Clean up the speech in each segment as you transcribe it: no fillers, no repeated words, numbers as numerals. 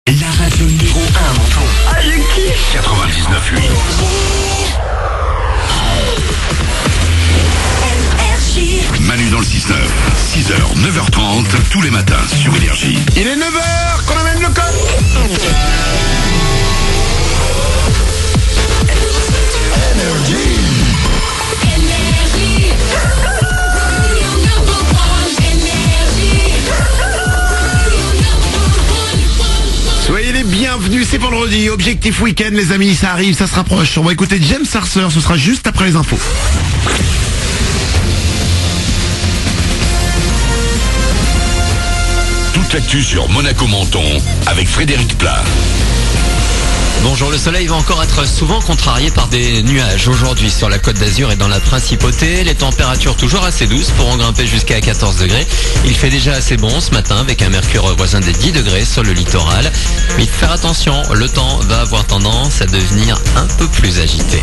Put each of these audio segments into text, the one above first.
La radio numéro 1, Menton. Ah, je kiffe. 99.8. Manu dans le 6-9. 6h, 9h30, tous les matins sur Énergie. Il est 9h, qu'on amène le code. Soyez les bienvenus, c'est vendredi, objectif week-end les amis, ça arrive, ça se rapproche. On va écouter James Arthur, ce sera juste après les infos. Toute l'actu sur Monaco-Menton avec Frédéric Plat. Bonjour, le soleil va encore être souvent contrarié par des nuages aujourd'hui sur la Côte d'Azur et dans la Principauté. Les températures toujours assez douces pourront grimper jusqu'à 14 degrés. Il fait déjà assez bon ce matin avec un mercure voisin des 10 degrés sur le littoral. Mais il faut faire attention, le temps va avoir tendance à devenir un peu plus agité.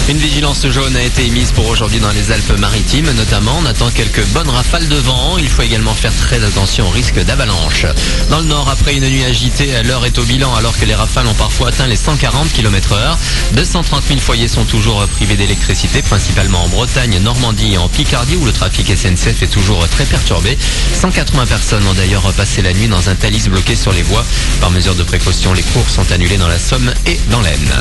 Une vigilance jaune a été émise pour aujourd'hui dans les Alpes-Maritimes, notamment. On attend quelques bonnes rafales de vent. Il faut également faire très attention au risque d'avalanche. Dans le nord, après une nuit agitée, l'heure est au bilan alors que les rafales ont parfois atteint les 140 km/h. 230 000 foyers sont toujours privés d'électricité, principalement en Bretagne, Normandie et en Picardie où le trafic SNCF est toujours très perturbé. 180 personnes ont d'ailleurs passé la nuit dans un Thalys bloqué sur les voies. Par mesure de précaution, les cours sont annulés dans la Somme et dans l'Aisne.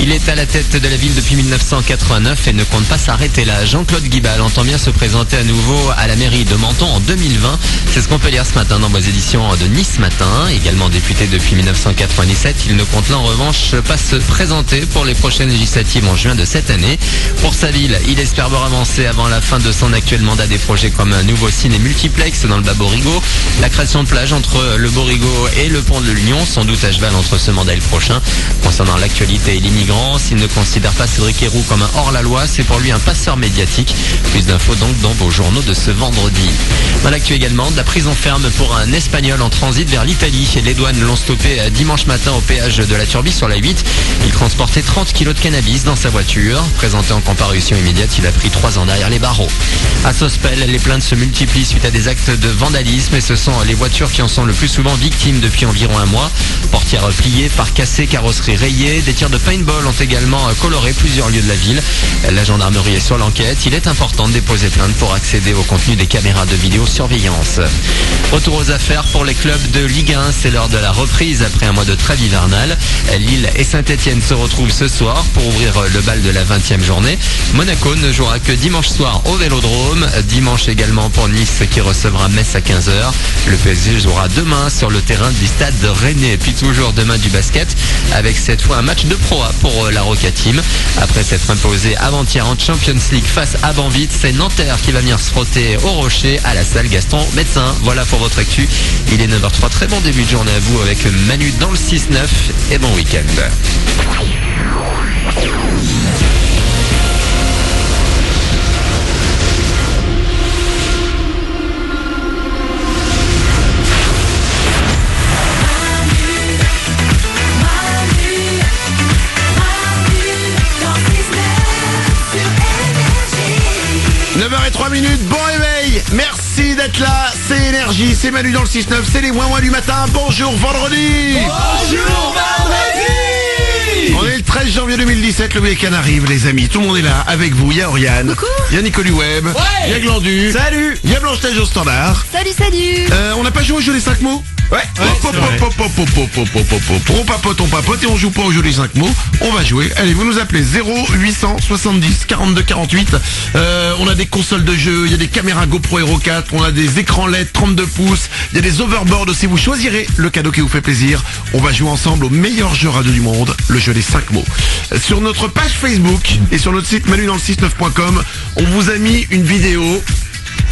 Il est à la tête de la ville depuis 1989 et ne compte pas s'arrêter là. Jean-Claude Guibal entend bien se présenter à nouveau à la mairie de Menton en 2020. C'est ce qu'on peut lire ce matin dans vos éditions de Nice Matin. Également député depuis 1997, il ne compte là en revanche pas se présenter pour les prochaines législatives en juin de cette année. Pour sa ville, il espère voir avancer avant la fin de son actuel mandat des projets comme un nouveau ciné multiplex dans le Bas-Borigo, la création de plages entre le Borigo et le pont de l'Union, sans doute à cheval entre ce mandat et le prochain. Concernant l'actualité et l'immigrant, s'il ne considère pas Cédric Héroux comme un hors-la-loi, c'est pour lui un passeur médiatique. Plus d'infos donc dans vos journaux de ce vendredi. Dans l'actu également, de la prison ferme pour un Espagnol en transit vers l'Italie. Les douanes l'ont stoppé dimanche matin au péage de la Turbie sur la 8. Il transportait 30 kilos de cannabis dans sa voiture. Présenté en comparution immédiate, il a pris 3 ans derrière les barreaux. À Sospel, les plaintes se multiplient suite à des actes de vandalisme et ce sont les voitures qui en sont le plus souvent victimes depuis environ un mois. Portières pliées, phares cassés, carrosseries rayées. Des tirs de paintball ont également coloré plusieurs lieux de la ville. La gendarmerie est sur l'enquête. Il est important de déposer plainte pour accéder au contenu des caméras de vidéosurveillance. Retour aux affaires pour les clubs de Ligue 1. C'est l'heure de la reprise après un mois de trêve hivernale. Lille et Saint-Etienne se retrouvent ce soir pour ouvrir le bal de la 20e journée. Monaco ne jouera que dimanche soir au Vélodrome. Dimanche également pour Nice qui recevra Metz à 15h. Le PSG jouera demain sur le terrain du stade de Rennes. Et puis toujours demain du basket avec cette fois un match de Pro A pour la Roca Team. Après s'être imposé avant-hier en Champions League face à Banvit, c'est Nanterre qui va venir se frotter au Rocher à la salle Gaston Médecin. Voilà pour votre actu. Il est 9h03. Très bon début de journée à vous avec Manu dans le 6-9 et bon week-end. 9h03, bon réveil. Merci d'être là, c'est Énergie, c'est Manu dans le 6-9, c'est les moins du matin. Bonjour vendredi. Bonjour vendredi. On est le 13 janvier 2017, le week-end arrive les amis, tout le monde est là avec vous. Il y a Oriane, il y a Nicolas Web, il y a Glandu, Salut. il y a Blanche-Neige au standard. Salut, salut. On n'a pas joué au jeu des 5 mots. Ouais, On papote et on joue pas au jeu des 5 mots. On va jouer. Allez, vous nous appelez 0870 42 48. On a des consoles de jeu, il y a des caméras GoPro Hero 4, on a des écrans LED 32 pouces, il y a des overboards aussi. Vous choisirez le cadeau qui vous fait plaisir. On va jouer ensemble au meilleur jeu radio du monde, le jeu des 5 mots. Sur notre page Facebook et sur notre site manudansle69.com, on vous a mis une vidéo.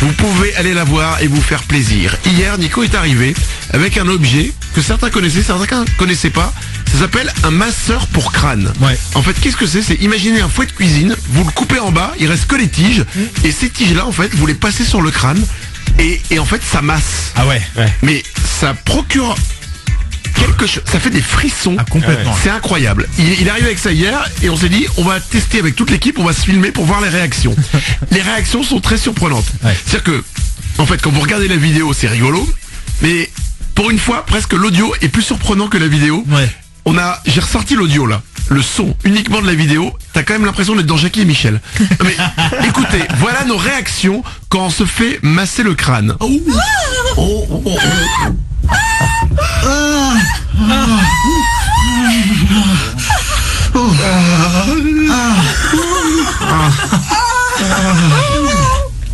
Vous pouvez aller la voir et vous faire plaisir. Hier, Nico est arrivé avec un objet que certains connaissaient, certains ne connaissaient pas. Ça s'appelle un masseur pour crâne. Ouais. En fait, qu'est-ce que c'est? C'est imaginer un fouet de cuisine, vous le coupez en bas, il reste que les tiges, et ces tiges-là, en fait, vous les passez sur le crâne, et en fait, ça masse. Ah ouais. Mais ça procure quelque chose, ça fait des frissons. Ah, complètement. C'est incroyable. Il est arrivé avec ça hier et on s'est dit on va tester avec toute l'équipe, on va se filmer pour voir les réactions. Les réactions sont très surprenantes. Ouais. C'est-à-dire que En fait, quand vous regardez la vidéo, c'est rigolo, mais pour une fois, presque l'audio est plus surprenant que la vidéo. Ouais. J'ai ressorti l'audio là, le son uniquement de la vidéo. T'as quand même l'impression d'être dans Jackie et Michel. Mais écoutez, voilà nos réactions quand on se fait masser le crâne.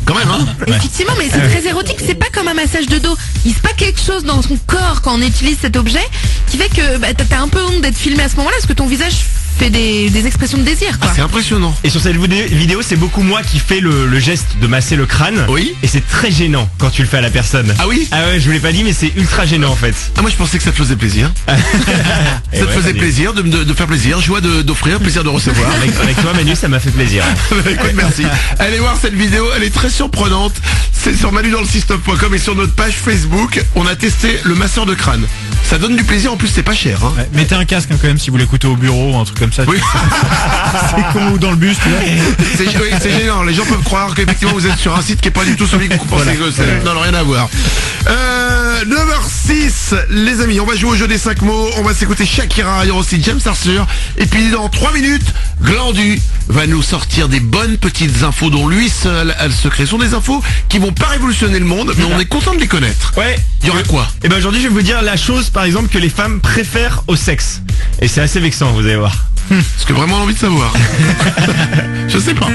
Quand même, hein. Effectivement, mais c'est très érotique, c'est pas comme un massage de dos. Il se passe quelque chose dans son corps quand on utilise cet objet qui fait que t'as un peu honte d'être filmé à ce moment-là parce que ton visage fait des expressions de désir, quoi. C'est impressionnant. Et sur cette vidéo, c'est beaucoup moi qui fais le geste de masser le crâne. Oui. Et c'est très gênant quand tu le fais à la personne. Ah oui? Ah ouais, je vous l'ai pas dit, mais c'est ultra gênant en fait. Ah, moi je pensais que ça te faisait plaisir. Ça te faisait plaisir de faire plaisir, joie d'offrir, plaisir de recevoir. Avec toi Manu, ça m'a fait plaisir. Écoute, merci. Allez voir cette vidéo, elle est très surprenante. C'est sur manudansle69.com et sur notre page Facebook. On a testé le masseur de crâne. Ça donne du plaisir, en plus c'est pas cher, hein. Ouais, mettez un casque quand même si vous l'écoutez au bureau ou un truc comme ça. Oui. C'est con ou dans le bus, tu vois. C'est gênant, les gens peuvent croire qu'effectivement vous êtes sur un site qui est pas du tout celui que vous pensez que c'est. Non, rien à voir. 9h06, les amis, on va jouer au jeu des 5 mots, on va s'écouter Shakira, il y aura aussi James Arthur, et puis dans 3 minutes, Glandu va nous sortir des bonnes petites infos dont lui seul a le secret. Ce sont des infos qui vont pas révolutionner le monde, mais on est content de les connaître. Ouais. Il y aura quoi? Et ben aujourd'hui je vais vous dire la chose par exemple que les femmes préfèrent au sexe. Et c'est assez vexant, vous allez voir. Parce que vraiment on a envie de savoir. Je sais pas.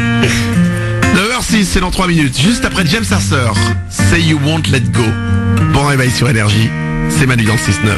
9h06, c'est dans 3 minutes. Juste après James Arthur, Say You Won't Let Go. Bon réveil sur Énergie, c'est Manu dans le 6-9.